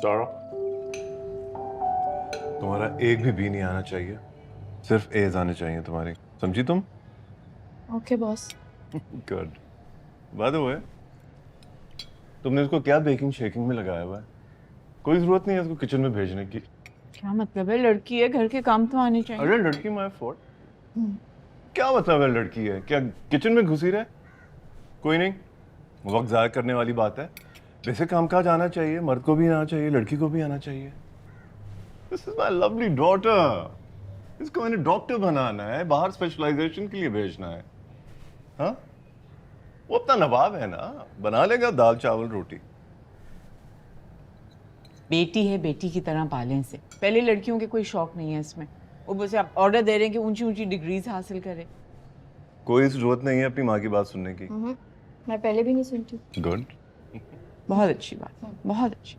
सारा, तुम्हारा एक भी बी नहीं आना चाहिए, सिर्फ एज आने चाहिए तुम्हारी, समझी तुम? Okay boss. Good. By the way, तुमने इसको क्या बेकिंग शेकिंग में लगाया हुआ है? कोई जरूरत नहीं है इसको किचन में भेजने की। क्या मतलब है? लड़की है, घर के काम तो आने चाहिए। अरे लड़की माय फॉल्ट? क्या मतलब है लड़की है, क्या किचन में घुसी रहे? कोई नहीं, वक्त जाया करने वाली बात है। वैसे काम काज आना चाहिए, मर्द को भी आना चाहिए, लड़की को भी आना चाहिए। This is my lovely daughter. इसको मैंने डॉक्टर बनाना है, बाहर स्पेशलाइजेशन के लिए भेजना है। हाँ, वो अपना नवाब है ना, बना लेगा दाल चावल रोटी। बेटी है, बेटी की तरह पालें इसे। पहले लड़कियों के कोई शौक नहीं है इसमें। वो बस आप ऑर्डर दे रहे हैं कि ऊंची ऊंची डिग्रीज हासिल करे। कोई जरूरत नहीं है अपनी माँ की बात सुनने की। मैं पहले भी नहीं सुनती। गुड। बहुत अच्छी बात, बहुत अच्छी।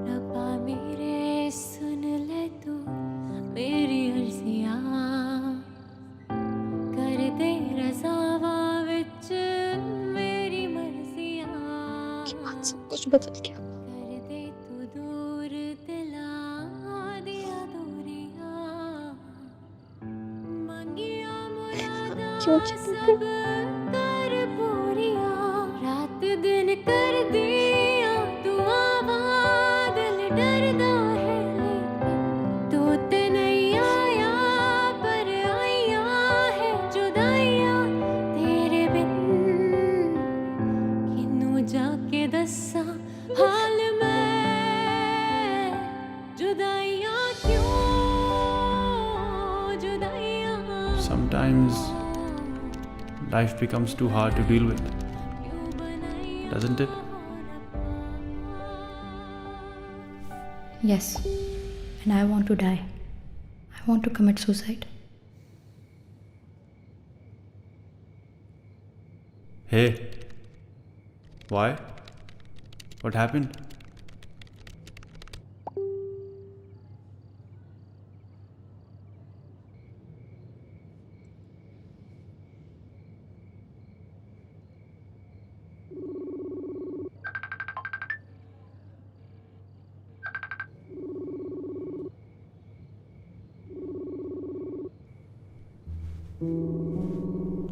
रब्बा मेरे सुन ले तू मेरी अर्जियां, कर दे रज़ावा विच मेरी मर्जियां, सब कुछ बदल गया। कर दे तू दूर दिला दिया दूरियां, मांगिया मुरादा क्यों चले गए? सब कर पूरियां, रात दिन कर दिया दुआवां, दिल डरदा है लेकिन तू ते नहीं आया, पर आइया है जुदाइयां तेरे बिन, किन्नू जाके दस्सां हाल मैं, जुदाइयां क्यों, जुदाइयां Sometimes life becomes too hard to deal with, क्यों बनाइयां doesn't it? Yes, and I want to die. I want to commit suicide. Hey, why? What happened?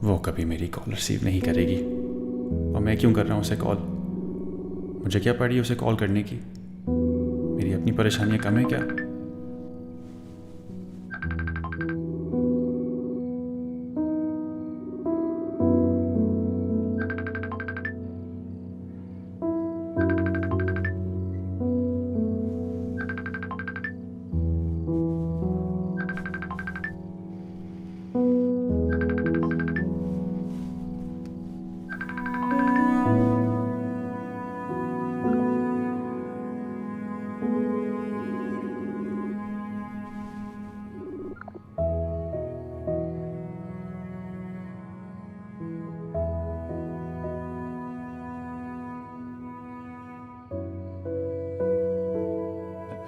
वो कभी मेरी कॉल रिसीव नहीं करेगी, और मैं क्यों कर रहा हूँ उसे कॉल? मुझे क्या पड़ी उसे कॉल करने की? मेरी अपनी परेशानियाँ कम है क्या?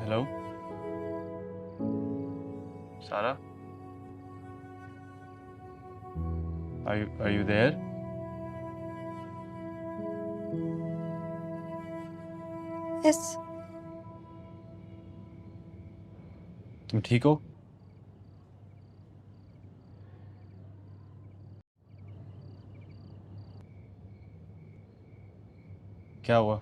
हेलो सारा, are you there? Yes. तुम ठीक हो? क्या हुआ?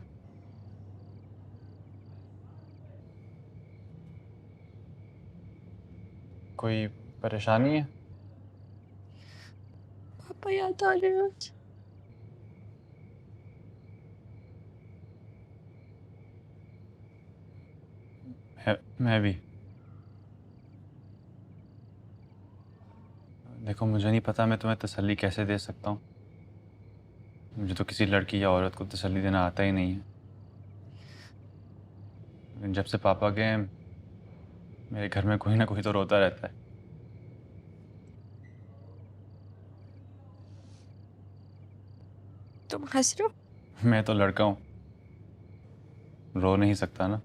कोई परेशानी है? पापा याद आ रहे हैं आज। मैं भी। देखो, मुझे नहीं पता मैं तुम्हें तसल्ली कैसे दे सकता हूँ। मुझे तो किसी लड़की या औरत को तसल्ली देना आता ही नहीं है। लेकिन जब से पापा गए, मेरे घर में कोई ना कोई तो रोता रहता है। तुम हंस रहे हो? मैं तो लड़का हूँ, रो नहीं सकता ना।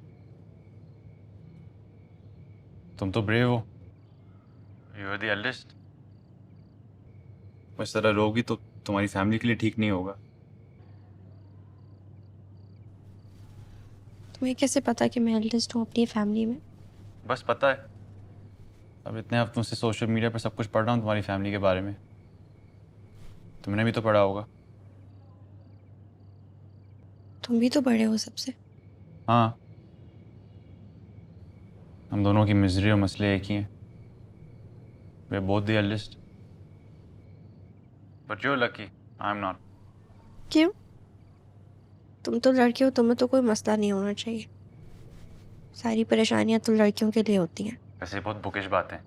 तुम तो ब्रेव हो, यू आर द एल्डेस्ट। इस तरह रोगी तो तुम्हारी फैमिली के लिए ठीक नहीं होगा। तुम्हें कैसे पता कि मैं एल्डेस्ट हूँ अपनी फैमिली में? बस पता है। अब इतने हफ्तों से सोशल मीडिया पर सब कुछ पढ़ रहा हूँ तुम्हारी फैमिली के बारे में। तुमने भी तो पढ़ा होगा। तुम भी तो बड़े हो सबसे। हाँ, हम दोनों की मिजरी और मसले एक ही हैं। They both the eldest, but you are lucky, I am not. क्यों? तुम तो लड़के हो, तुम्हें तो कोई मसला नहीं होना चाहिए। सारी परेशानियां तो लड़कियों के लिए होती हैं। वैसे बहुत बुकिश बात है।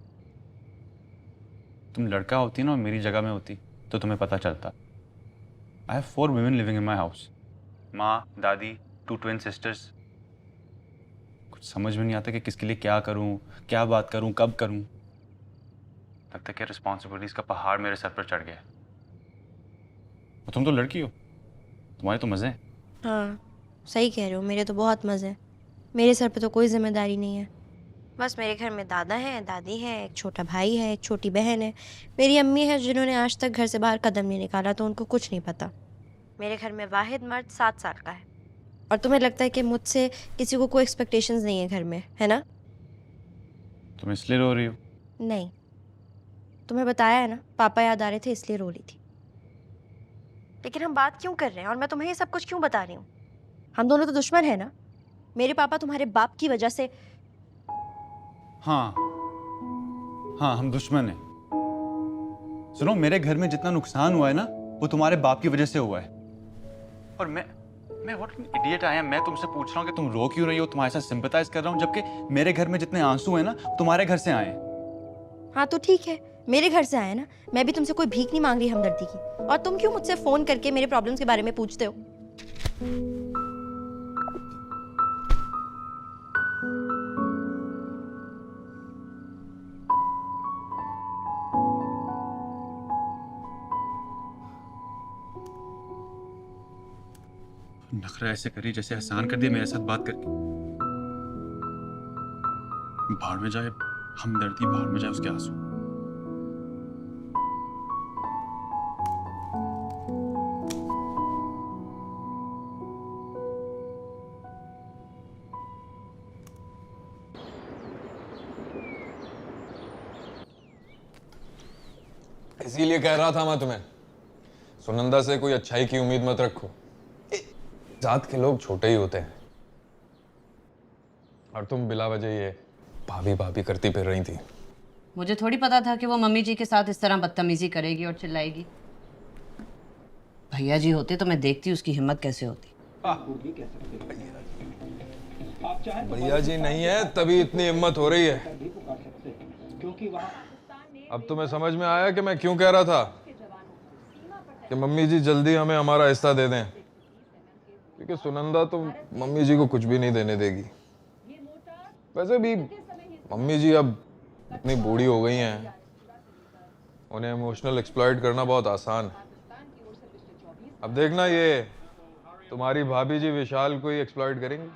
तुम लड़का होती ना और मेरी जगह में होती तो तुम्हें पता चलता। I have 4 women living in my house. माँ, दादी, 2 twin sisters। कुछ समझ में नहीं आता कि किसके लिए क्या करूँ, क्या बात करूँ, कब करूँ। लगता है कि रिस्पॉन्सिबिलिटीज का पहाड़ मेरे सर पर चढ़ गया। और तुम तो लड़की हो, तुम्हारे तो मज़े हैं। हाँ, सही कह रहे हो, मेरे तो बहुत मज़े हैं। मेरे सर पे तो कोई जिम्मेदारी नहीं है। बस मेरे घर में दादा हैं, दादी हैं, एक छोटा भाई है, एक छोटी बहन है। मेरी अम्मी है जिन्होंने आज तक घर से बाहर कदम नहीं निकाला, तो उनको कुछ नहीं पता। मेरे घर में वाहिद मर्द 7 साल का है। और तुम्हें लगता है कि मुझसे किसी को कोई एक्सपेक्टेशंस नहीं है घर में, है ना? तुम इसलिए रो रही हो? नहीं, तुम्हें बताया है ना, पापा याद आ रहे थे इसलिए रो रही थी। लेकिन हम बात क्यों कर रहे हैं और मैं तुम्हें ये सब कुछ क्यों बता रही हूँ? हम दोनों तो दुश्मन है ना। मेरे पापा तुम्हारे बाप की वजह से। हाँ हाँ, हम दुश्मन हैं। सुनो, मेरे घर में जितना नुकसान हुआ है ना, वो तुम्हारे बाप की वजह से हुआ है। और मैं what an idiot I am. मैं तुमसे पूछ रहा हूँ कि तुम रो क्यों रही हो, तुम्हारे साथ सिंपैथाइज कर रहा हूँ, जबकि मेरे घर में जितने आंसू हैं ना, तुम्हारे घर से आए हैं। हाँ तो ठीक है, मेरे घर से आए ना। मैं भी तुमसे कोई भीख नहीं मांग रही हमदर्दी की। और तुम क्यों मुझसे फोन करके मेरे प्रॉब्लम्स के बारे में पूछते हो? नखरा ऐसे करी जैसे एहसान कर दिया मेरे साथ बात करके। बाहर में जाए हमदर्दी, बाहर में जाए उसके आंसू। इसीलिए कह रहा था मैं तुम्हें, सुनंदा से कोई अच्छाई की उम्मीद मत रखो। जात के लोग छोटे ही होते हैं। और तुम बिला वजह ये भाभी भाभी करती फिर रही थी। मुझे थोड़ी पता था कि वो मम्मी जी के साथ इस तरह बदतमीजी करेगी और चिल्लाएगी। भैया जी होते तो मैं देखती उसकी हिम्मत कैसे होती। भैया जी नहीं है तभी इतनी हिम्मत हो रही है। अब तुम्हें समझ में आया कि मैं क्यों कह रहा था कि मम्मी जी जल्दी हमें हमारा हिस्सा दे दें। क्योंकि सुनंदा तो मम्मी जी को कुछ भी नहीं देने देगी। वैसे भी मम्मी जी अब इतनी बूढ़ी हो गई हैं, उन्हें इमोशनल एक्सप्लॉइट करना बहुत आसान है। अब देखना ये तुम्हारी भाभी जी विशाल को ही एक्सप्लॉइट करेंगी।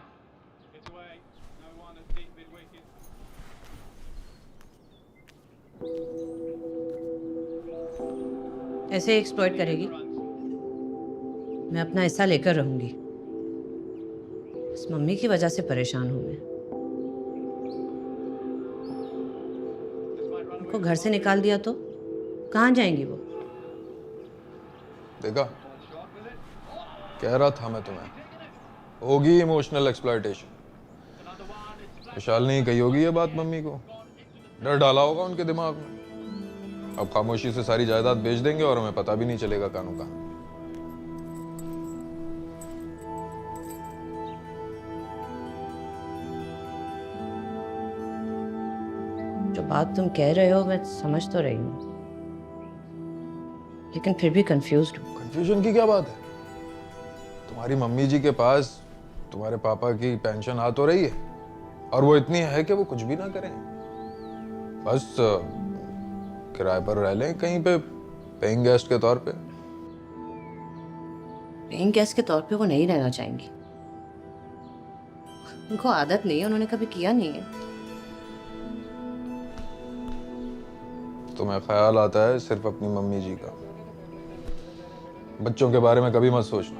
ऐसे एक्सप्लॉइट करेगी, मैं अपना हिस्सा लेकर रहूंगी। इस मम्मी की वजह से परेशान हूं मैं। उनको घर से निकाल दिया तो कहाँ जाएंगी वो? देखा, कह रहा था मैं तुम्हें, होगी इमोशनल एक्सप्लॉइटेशन। विशाल ने ही कही होगी ये बात मम्मी को, डर डाला होगा उनके दिमाग में। अब खामोशी से सारी जायदाद बेच देंगे और हमें पता भी नहीं चलेगा कानू का। जो बात तुम कह रहे हो मैं समझ तो रही हूँ, लेकिन फिर भी कंफ्यूज्ड हूँ। कंफ्यूजन की क्या बात है? तुम्हारी मम्मी जी के पास तुम्हारे पापा की पेंशन आ तो रही है और वो इतनी है कि वो कुछ भी ना करें, बस किराए पर रह लें कहीं पे पेइंग गेस्ट के तौर पे। पेइंग गेस्ट के तौर पे वो नहीं रहना चाहेंगी। उनको आदत नहीं है, उन्होंने कभी किया नहीं है। तुम्हें ख्याल आता है सिर्फ अपनी मम्मी जी का, बच्चों के बारे में कभी मत सोचना।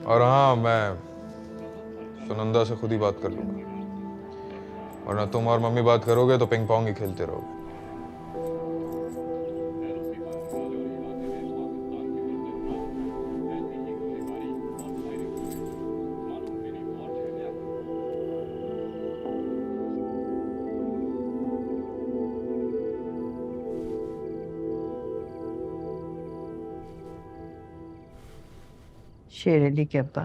और हाँ, मैं सुनंदा से खुद ही बात कर लूंगा, वरना तुम और मम्मी बात करोगे तो पिंग पोंग ही खेलते रहोगे। शेर अली के अब्बा,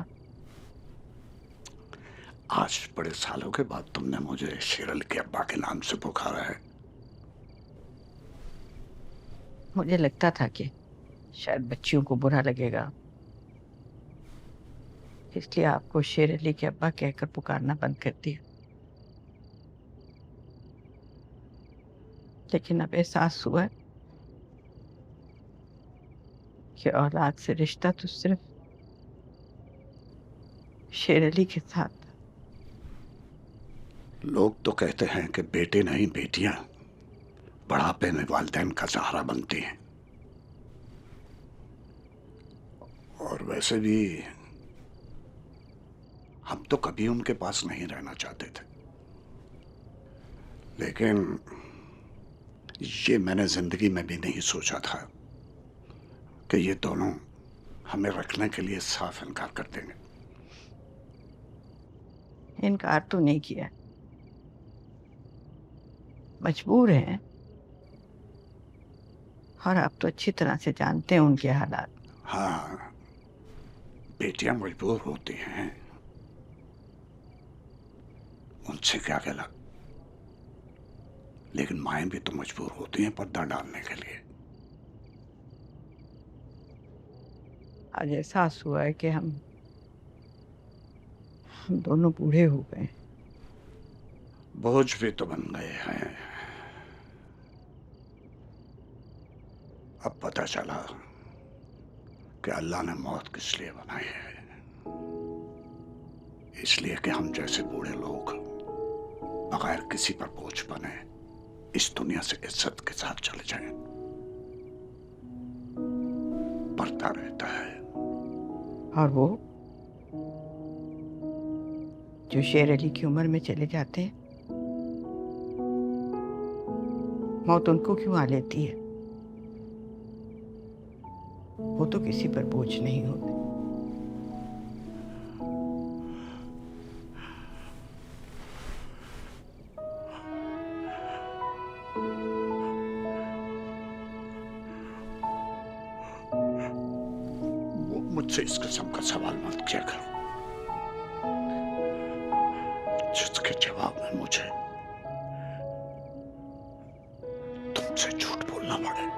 आज बड़े सालों के बाद तुमने मुझे शेरल के अब्बा के नाम से पुकारा है। मुझे लगता था कि शायद बच्चियों को बुरा लगेगा, इसलिए आपको शेर अली के अब्बा कहकर पुकारना बंद कर दिया। लेकिन अब एहसास हुआ कि औलाद से रिश्ता तो सिर्फ शेर अली के साथ। लोग तो कहते हैं कि बेटे नहीं बेटियां बुढ़ापे में वालिदैन का सहारा बनती हैं, और वैसे भी हम तो कभी उनके पास नहीं रहना चाहते थे, लेकिन ये मैंने जिंदगी में भी नहीं सोचा था कि ये दोनों हमें रखने के लिए साफ इनकार कर देंगे। इनकार तो नहीं किया, मजबूर हैं, और आप तो अच्छी तरह से जानते हैं उनके हालात। हाँ, बेटियां मजबूर होती हैं, उनसे क्या गला, लेकिन माएं भी तो मजबूर होती हैं पर्दा डालने के लिए। आज एहसास हुआ है कि हम दोनों बूढ़े हो गए, बोझ भी तो बन गए हैं। अब पता चला कि अल्लाह ने मौत किस लिए बनाई है, इसलिए कि हम जैसे बूढ़े लोग बगैर किसी पर बोझ बने इस दुनिया से इज्जत के साथ चले जाएं। पड़ता रहता है। और वो जो शेर अली की उम्र में चले जाते हैं, मौत उनको क्यों आ लेती है? वो तो किसी पर बोझ नहीं होते। मुझसे इस किस्म का सवाल मत किया करो जिसके जवाब में मुझे तुमसे झूठ बोलना पड़े।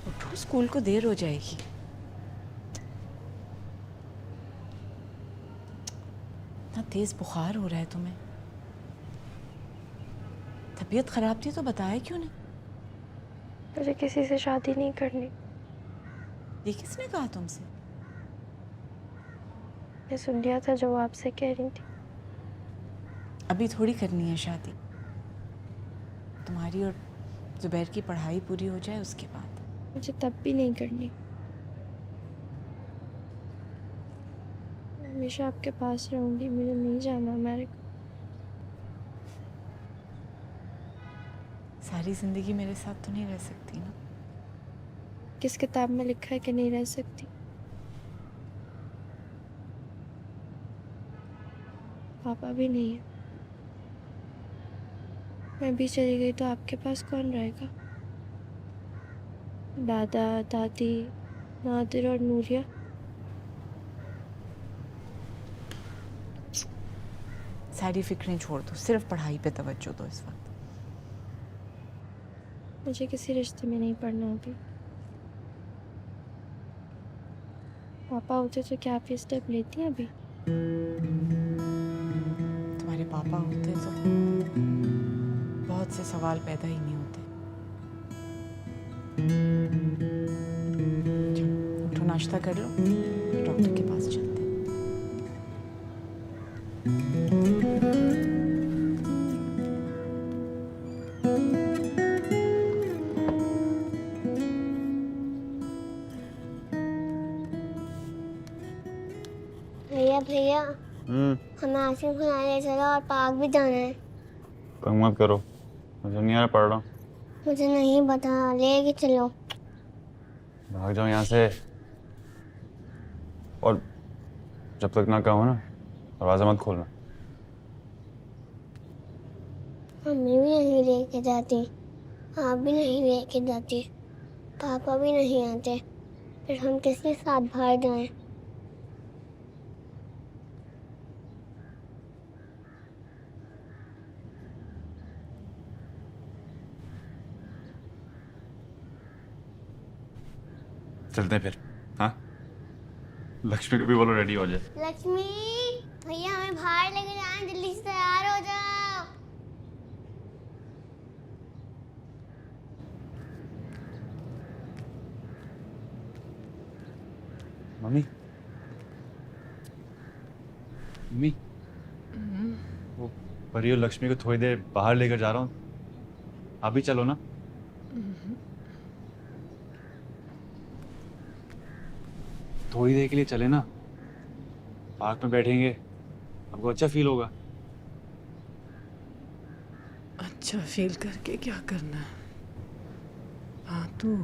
उठो, स्कूल को देर हो जाएगी। इतना तेज बुखार हो रहा है तुम्हें, तबीयत खराब थी तो बताया क्यों नहीं? मुझे किसी से शादी नहीं करनी। ये किसने कहा तुमसे? मैं सुन लिया था जो आपसे कह रही थी। अभी थोड़ी करनी है शादी, तुम्हारी और जुबैर की पढ़ाई पूरी हो जाए उसके बाद। मुझे तब भी नहीं करनी। मैं हमेशा आपके पास रहूंगी, मुझे नहीं जाना अमेरिका। सारी जिंदगी मेरे साथ तो नहीं रह सकती ना। किस किताब में लिखा है कि नहीं रह सकती? पापा भी नहीं है। मैं भी चली गई तो आपके पास कौन रहेगा? दादा, दादी, नादिर और नूरिया। सारी फिक्रें छोड़ दो, सिर्फ पढ़ाई पे तवज्जो दो इस वक्त। मुझे किसी रिश्ते में नहीं पड़ना अभी। पापा होते तो क्या आप ये स्टेप लेती हैं अभी? तुम्हारे पापा होते तो बहुत से सवाल पैदा ही नहीं होते। चलो उठो, नाश्ता कर लो, डॉक्टर के पास चलते हैं। भैया भैया हमें आइसक्रीम खाने चलो और पार्क भी जाना है। तंग मत करो, मुझे नहीं आ रहा पढ़ रहा हूँ। मुझे नहीं पता, लेके चलो। भाग जाओ यहाँ से। और जब तक ना कहो ना, दरवाजा मत खोलना। मम्मी भी नहीं लेके जाती, आप भी नहीं लेके जाती, पापा भी नहीं आते, फिर हम किसके साथ बाहर जाएं? चलते हैं फिर। हाँ, लक्ष्मी को भी बोलो रेडी हो जाए। लक्ष्मी भैया हमें बाहर लेके जाएं, जल्दी से तैयार हो जाओ। मम्मी, मम्मी, वो परी और लक्ष्मी को थोड़ी देर बाहर लेकर जा रहा हूँ, आप भी चलो ना। थोड़ी देर के लिए चले ना, पार्क में बैठेंगे, आपको अच्छा फील होगा। अच्छा फील करके क्या करना है? हाँ तू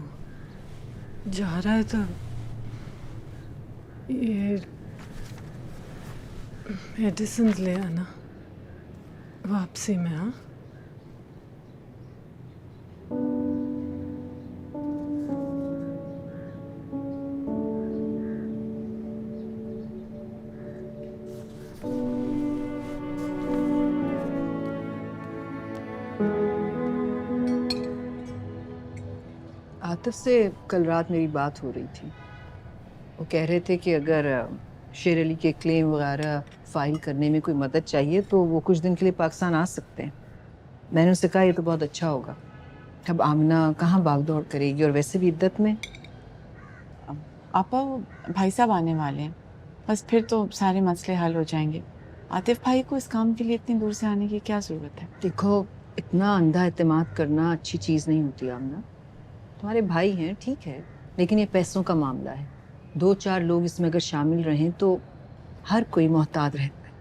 जा रहा है तो ये मेडिसिन ले आना वापसी में। हाँ आतिफ से कल रात मेरी बात हो रही थी। वो कह रहे थे कि अगर शेर अली के क्लेम वगैरह फाइल करने में कोई मदद चाहिए तो वो कुछ दिन के लिए पाकिस्तान आ सकते हैं। मैंने उससे कहा ये तो बहुत अच्छा होगा। अब आमना कहाँ भाग दौड़ करेगी, और वैसे भी इद्दत में। आपा वो भाई साहब आने वाले हैं, बस फिर तो सारे मसले हल हो जाएंगे। आतिफ भाई को इस काम के लिए इतनी दूर से आने की क्या ज़रूरत है? देखो, इतना अंधा एतमाद करना अच्छी चीज़ नहीं होती आमना। तुम्हारे भाई हैं ठीक है, लेकिन ये पैसों का मामला है। 2-4 लोग इसमें अगर शामिल रहें तो हर कोई मोहतात रहता है।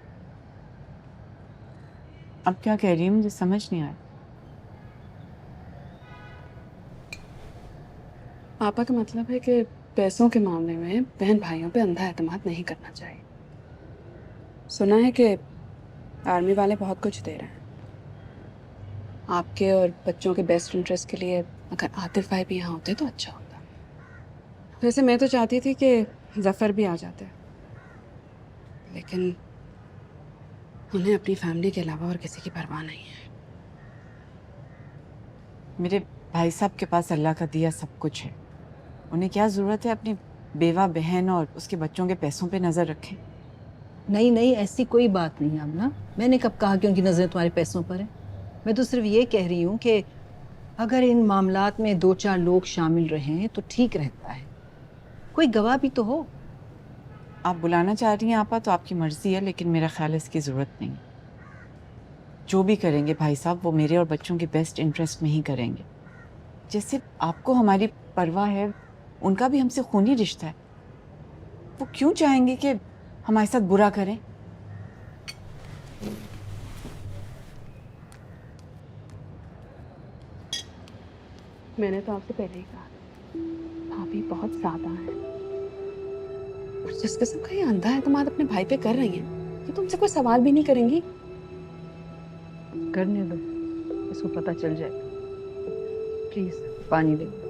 अब क्या कह रही है मुझे समझ नहीं आया। पापा का मतलब है कि पैसों के मामले में बहन भाइयों पे अंधा एतमाद नहीं करना चाहिए। सुना है कि आर्मी वाले बहुत कुछ दे रहे हैं आपके और बच्चों के बेस्ट इंटरेस्ट के लिए। अगर आतिफ भाई भी यहाँ होते तो अच्छा होता। वैसे मैं तो चाहती थी कि जफ़र भी आ जाते, लेकिन उन्हें अपनी फैमिली के अलावा और किसी की परवाह नहीं है। मेरे भाई साहब के पास अल्लाह का दिया सब कुछ है, उन्हें क्या ज़रूरत है अपनी बेवा बहन और उसके बच्चों के पैसों पे नज़र रखें? नहीं नहीं, ऐसी कोई बात नहीं आमना। मैंने कब कहा कि उनकी नज़रें तुम्हारे पैसों पर है? मैं तो सिर्फ ये कह रही हूँ कि अगर इन मामलात में 2-4 लोग शामिल रहें तो ठीक रहता है। कोई गवाह भी तो हो। आप बुलाना चाह रही हैं आपा तो आपकी मर्ज़ी है, लेकिन मेरा ख्याल है इसकी ज़रूरत नहीं। जो भी करेंगे भाई साहब वो मेरे और बच्चों के बेस्ट इंटरेस्ट में ही करेंगे। जैसे आपको हमारी परवाह है, उनका भी हमसे खूनी रिश्ता है। वो क्यों चाहेंगे कि हमारे साथ बुरा करें? मैंने तो आपसे पहले ही कहा, भाभी बहुत सादा है। और जिस किस्म का ये अंधा एतमाद अपने भाई पे कर रही हैं, ये तुमसे कोई सवाल भी नहीं करेंगी। करने दो, इसको पता चल जाएगा। प्लीज पानी दे।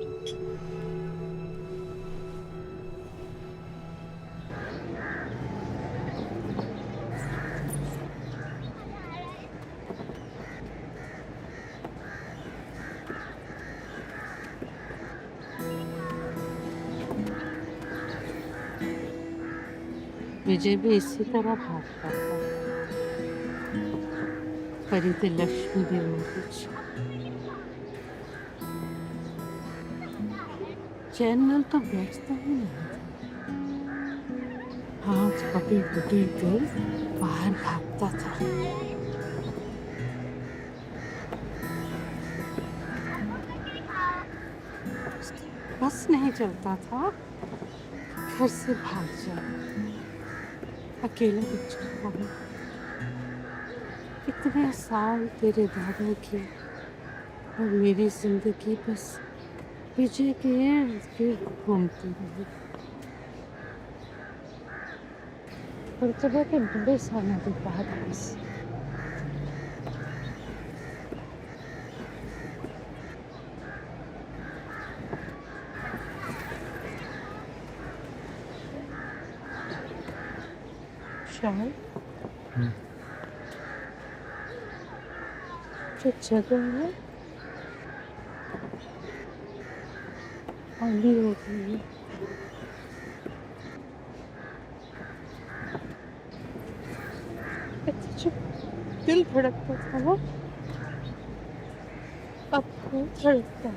विजय भी इसी तरह भागता था। खरीदे लक्ष्मी देवी कुछ चैनल तो बैठता ही नहीं था। हाथ पकड़ पकड़ कर बाहर भागता था। बस नहीं चलता था, घर से भाग जाए, अकेला बच्चा था। इतने साल तेरे दादा के और मेरी जिंदगी बस विजय के इर्द गिर्द घूमती रही। मर्तबा के बड़े सालों के बाद बस शायद जो जगह है खाली हो गई है। जो दिल धड़कता था ना, अब नहीं धड़कता।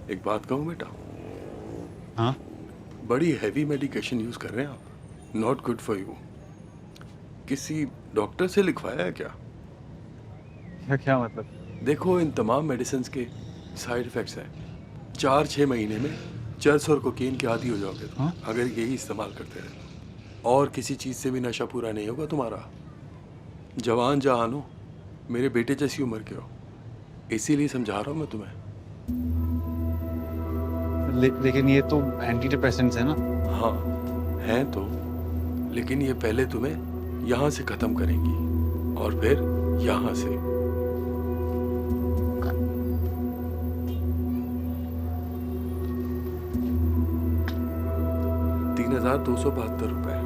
एक बात कहूँ बेटा, हाँ बड़ी हैवी मेडिकेशन यूज कर रहे हैं आप, नॉट गुड फॉर यू। किसी डॉक्टर से लिखवाया है क्या? क्या मतलब? देखो, इन तमाम मेडिसिन के साइड इफेक्ट्स हैं। 4-6 महीने में चर्स और कोकीन के आदी हो जाओगे तुम, हाँ? अगर यही इस्तेमाल करते रहे। और किसी चीज़ से भी नशा पूरा नहीं होगा तुम्हारा। जवान जहान हो, मेरे बेटे जैसी उम्र के हो, इसीलिए समझा रहा हूँ मैं तुम्हें। लेकिन ये तो एंटी डिप्रेसेंट्स है ना? हाँ हैं तो, लेकिन ये पहले तुम्हें यहाँ से ख़त्म करेंगी और फिर यहाँ से। 3,272 रुपए।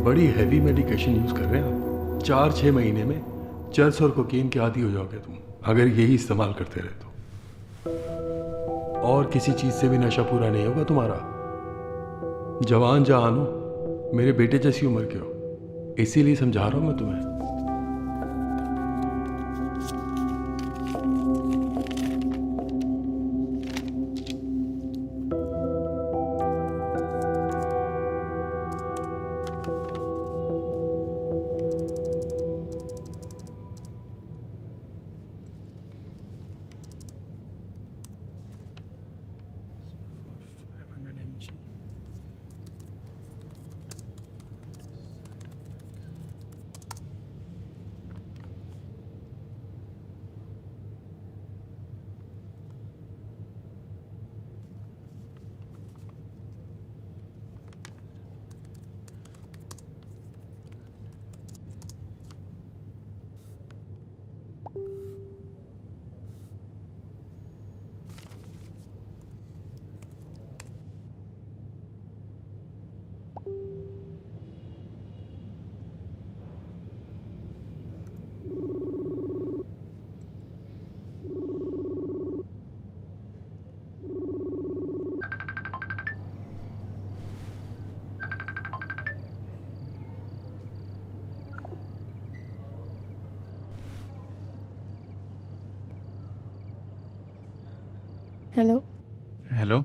बड़ी हैवी मेडिकेशन यूज कर रहे हैं आप। 4-6 महीने में चर्स और कोकीन के आदी हो जाओगे तुम, अगर यही इस्तेमाल करते रहे तो। और किसी चीज से भी नशा पूरा नहीं होगा तुम्हारा। जवान जहान हो, मेरे बेटे जैसी उम्र के हो, इसीलिए समझा रहा हूं मैं तुम्हें। हेलो। हेलो।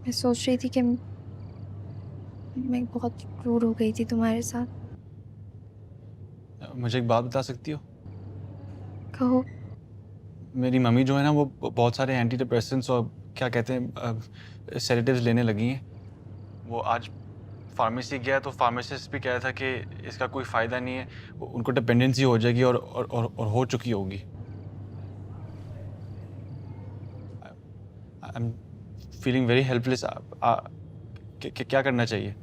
मैं सोच रही थी कि मैं बहुत रूड हो गई थी तुम्हारे साथ। मुझे एक बात बता सकती हो? कहो। मेरी मम्मी जो है ना, वो बहुत सारे एंटी डिप्रेसेंट्स और क्या कहते हैं सेडेटिव्स लेने लगी हैं। वो आज फार्मेसी गया तो फार्मासिस्ट भी कह रहा था कि इसका कोई फ़ायदा नहीं है, उनको डिपेंडेंसी हो जाएगी और हो चुकी होगी। I am feeling very helpless. क्या करना चाहिए?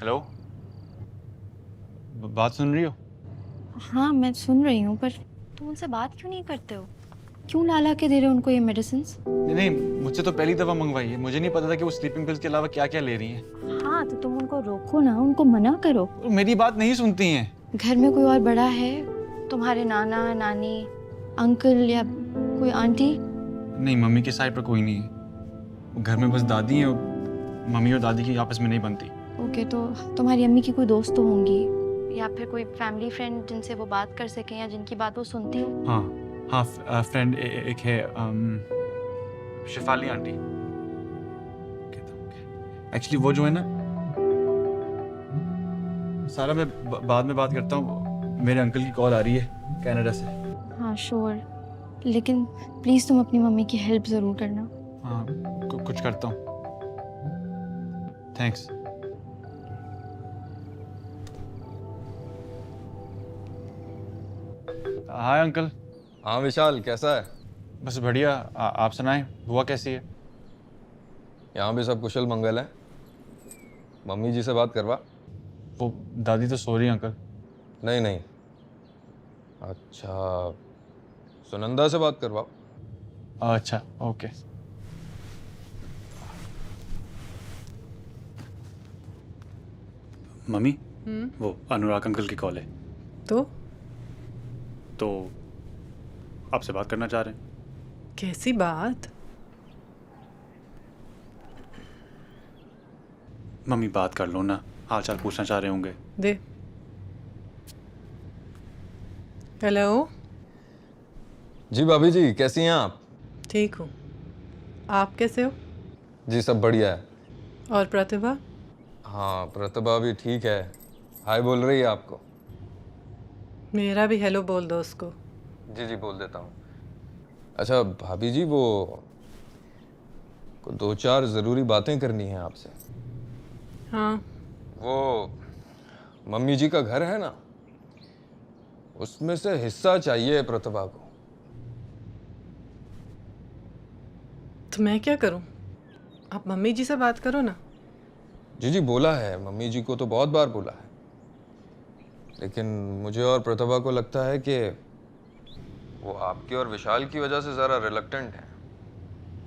हेलो, बात सुन रही हो? हाँ मैं सुन रही हूँ, पर तुम उनसे बात क्यों नहीं करते हो? क्यों ला के दे रहे हो उनको ये मेडिसिन? नहीं, मुझसे तो पहली दफ़ा मंगवाई है, मुझे नहीं पता था कि वो स्लीपिंग पिल्स के अलावा क्या क्या ले रही हैं। हाँ तो तुम उनको रोको ना, उनको मना करो। मेरी बात नहीं सुनती हैं। घर में कोई और बड़ा है? तुम्हारे नाना नानी, अंकल या कोई आंटी? नहीं, मम्मी के साइड पर कोई नहीं है। घर में बस दादी है, मम्मी और दादी की आपस में नहीं बनती। ओके, तो तुम्हारी अम्मी की कोई दोस्त तो होंगी, या फिर कोई फैमिली फ्रेंड जिनसे वो बात कर सकें या जिनकी बात वो सुनती हो? हाँ, फ्रेंड एक है, शिफाली आंटी। एक्चुअली वो जो है ना, सारा मैं बाद में बात करता हूँ, मेरे अंकल की कॉल आ रही है कनाडा से। हाँ श्योर, लेकिन प्लीज़ तुम अपनी मम्मी की हेल्प ज़रूर करना। हाँ, कुछ करता हूँ। थैंक्स। Hi uncle. हाँ विशाल, कैसा है? बस बढ़िया, आप सुनाएं, बुआ कैसी है? यहाँ भी सब कुशल मंगल है। मम्मी जी से बात करवा। वो दादी तो सो रही है अंकल। नहीं नहीं, अच्छा सुनंदा से बात करवाओ। अच्छा ओके। मम्मी, वो अनुराग अंकल की कॉल है। तो आपसे बात करना चाह रहे हैं। कैसी बात? मम्मी बात कर लो ना, हाल चाल पूछना चाह रहे होंगे। दे। हेलो। जी भाभी जी, कैसी हैं आप? ठीक हूँ, आप कैसे हो? जी सब बढ़िया है। और प्रतिभा? हाँ प्रतिभा भी ठीक है, हाय बोल रही है आपको। मेरा भी हेलो बोल दो उसको। जी जी बोल देता हूँ। अच्छा भाभी जी, वो दो चार ज़रूरी बातें करनी है आपसे। हाँ। वो मम्मी जी का घर है ना, उसमें से हिस्सा चाहिए प्रतिभा को। तो मैं क्या करूं? आप मम्मी जी से बात करो ना। जी जी बोला है, मम्मी जी को तो बहुत बार बोला है, लेकिन मुझे और प्रतिभा को लगता है कि वो आपकी और विशाल की वजह से ज़रा रिलक्टेंट है,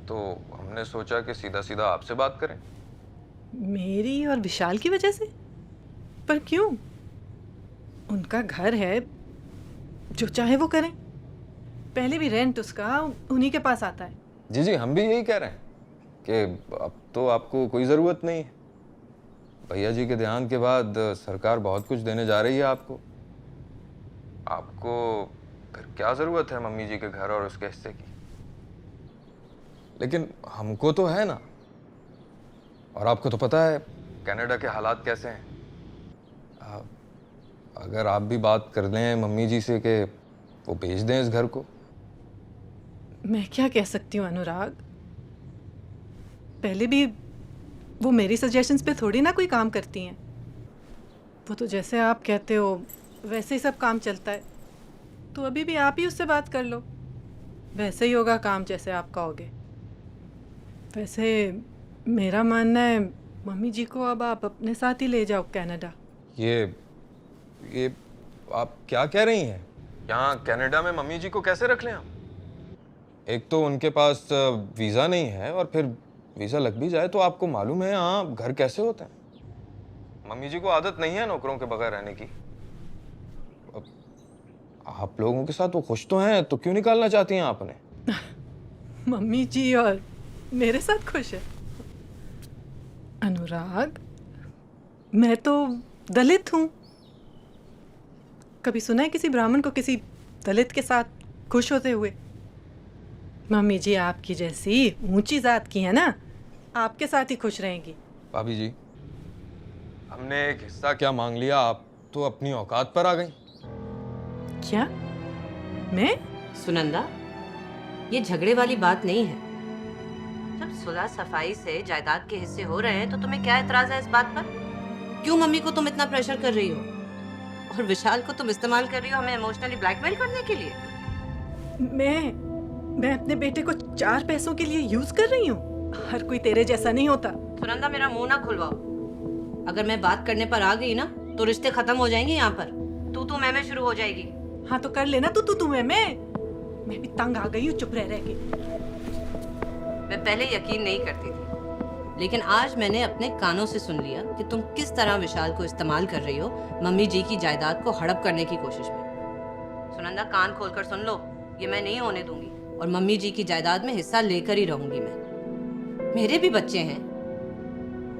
तो हमने सोचा कि सीधा सीधा आपसे बात करें। मेरी और विशाल की वजह से? पर क्यों? उनका घर है, जो चाहे वो करें। पहले भी रेंट उसका उन्हीं के पास आता है। जी जी हम भी यही कह रहे हैं कि अब तो आपको कोई ज़रूरत नहीं है। भैया जी के देहांत के बाद सरकार बहुत कुछ देने जा रही है आपको फिर क्या ज़रूरत है मम्मी जी के घर और उसके हिस्से की? लेकिन हमको तो है ना, और आपको तो पता है कनाडा के हालात कैसे हैं। अगर आप भी बात कर लें मम्मी जी से कि वो भेज दें इस घर को। मैं क्या कह सकती हूँ अनुराग? पहले भी वो मेरी सजेशंस पे थोड़ी ना कोई काम करती हैं। वो तो जैसे आप कहते हो वैसे ही सब काम चलता है। तो अभी भी आप ही उससे बात कर लो, वैसे ही होगा काम जैसे आप कहोगे। वैसे मेरा मानना है मम्मी जी को अब आप अपने साथ ही ले जाओ कनाडा। ये आप क्या कह रही हैं? यहाँ कनाडा में मम्मी जी को कैसे रख लें हम? एक तो उनके पास वीज़ा नहीं है, और फिर वीज़ा लग भी जाए तो आपको मालूम है यहाँ घर कैसे होते हैं। मम्मी जी को आदत नहीं है नौकरों के बगैर रहने की। अब आप लोगों के साथ वो खुश तो हैं, तो क्यों निकालना चाहती हैं आपने? मम्मी जी और मेरे साथ खुश है? अनुराग, मैं तो दलित हूँ। कभी सुना है किसी ब्राह्मण को किसी दलित के साथ खुश होते हुए? मम्मी जी आपकी जैसी ऊंची जात की है ना, आपके साथ ही खुश रहेंगी। भाभी जी, हमने एक हिस्सा क्या मांग लिया, आप तो अपनी औकात पर आ गई। क्या? मैं? सुनंदा, ये झगड़े वाली बात नहीं है। जब सुलह सफाई से जायदाद के हिस्से हो रहे हैं तो तुम्हें क्या एतराज है इस बात पर? क्यों मम्मी को तुम इतना प्रेशर कर रही हो? और विशाल को तुम इस्तेमाल कर रही हो हमें इमोशनली ब्लैकमेल करने के लिए? मैं अपने बेटे को 4 पैसों के लिए यूज कर रही हूँ? हर कोई तेरे जैसा नहीं होता। सुनंदा, मेरा मुंह ना खुलवाओ। अगर मैं बात करने पर आ गई ना तो रिश्ते खत्म हो जाएंगे यहाँ पर। तू मैं शुरू हो जाएगी। हाँ तो कर लेना तू मैं भी तंग आ गई हूँ चुप रह के। मैं पहले यकीन नहीं करती थी, लेकिन आज मैंने अपने कानों से सुन लिया कि तुम किस तरह विशाल को इस्तेमाल कर रही हो मम्मी जी की जायदाद को हड़प करने की कोशिश में। सुनंदा, कान खोलकर सुन लो, ये मैं नहीं होने दूंगी और मम्मी जी की जायदाद में हिस्सा लेकर ही रहूंगी मैं। मेरे भी बच्चे हैं।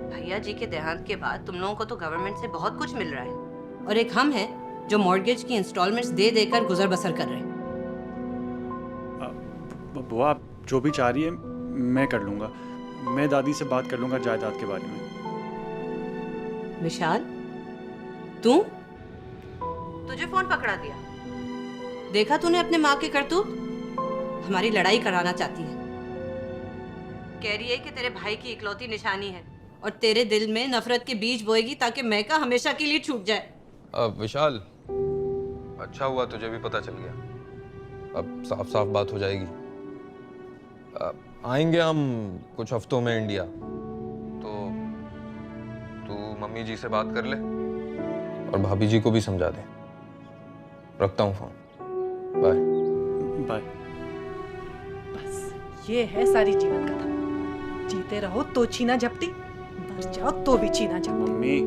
भैया जी के देहांत के बाद तुम लोगों को तो गवर्नमेंट से बहुत कुछ मिल रहा है और एक हम हैं जो मॉर्गेज की इंस्टॉलमेंट्स दे देकर गुजर बसर कर रहे हैं। बुआ, आप जो भी चाह रही है मैं कर लूँगा। मैं दादी से बात कर लूँगा जायदाद के बारे में। विशाल, तुझे फोन पकड़ा दिया? देखा तूने अपने माँ के करतूत? हमारी लड़ाई कराना चाहती है। कह रही है कि तेरे भाई की इकलौती निशानी है और तेरे दिल में नफरत के बीज बोएगी ताकि मैका हमेशा के लिए छूट जाए। विशाल, अच्छा हुआ तुझे भी पता चल गया। अब साफ साफ बात हो जाएगी। आएंगे हम कुछ हफ्तों में इंडिया, तो तू मम्मी जी से बात कर ले और भाभी जी को भी समझा दे। रखता हूँ फोन। Bye bye. बस ये है सारी जीवन कथा। जीते रहो तो छीना झपटी, मर जाओ तो भी छीना झपटी। मम्मी,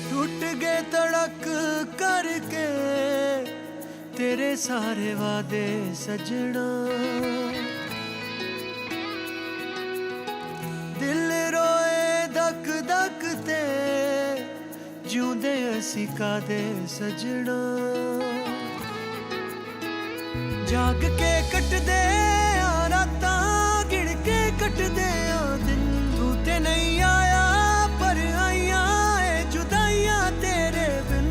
टूट गए तड़क करके तेरे सारे वादे सजना, दिल रोए धक धक ते जिउंदे असी कादे सजना। जाग के कट दे आ रातां, गिण के कट दे आ दिन। तू ते नहीं आया पर आइया ए जुदाइयां तेरे बिन।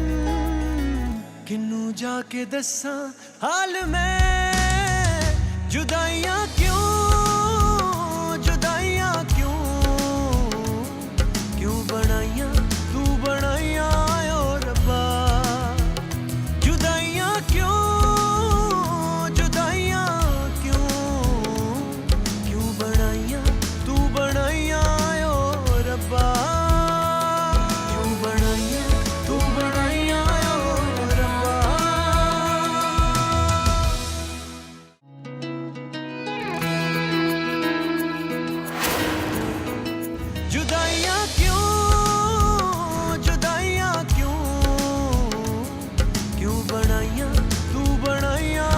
किन्नू जाके दस्सां हाल मैं, जुदाइयां क्यों, जुदाइयां क्यों, क्यों बनाइयां तू बनाइयां ओ रब्बा। जुदाइयां क्यों, जुदाइयां क्यों, क्यों बनाइयां तू बनाइयां ओ रब्बा। क्यों बनाइयां तू बनाइयां ओ रब्बा। जुदाइयां क्यों, जुदाइयां क्यों, क्यों बनाइयां तू बनाइयां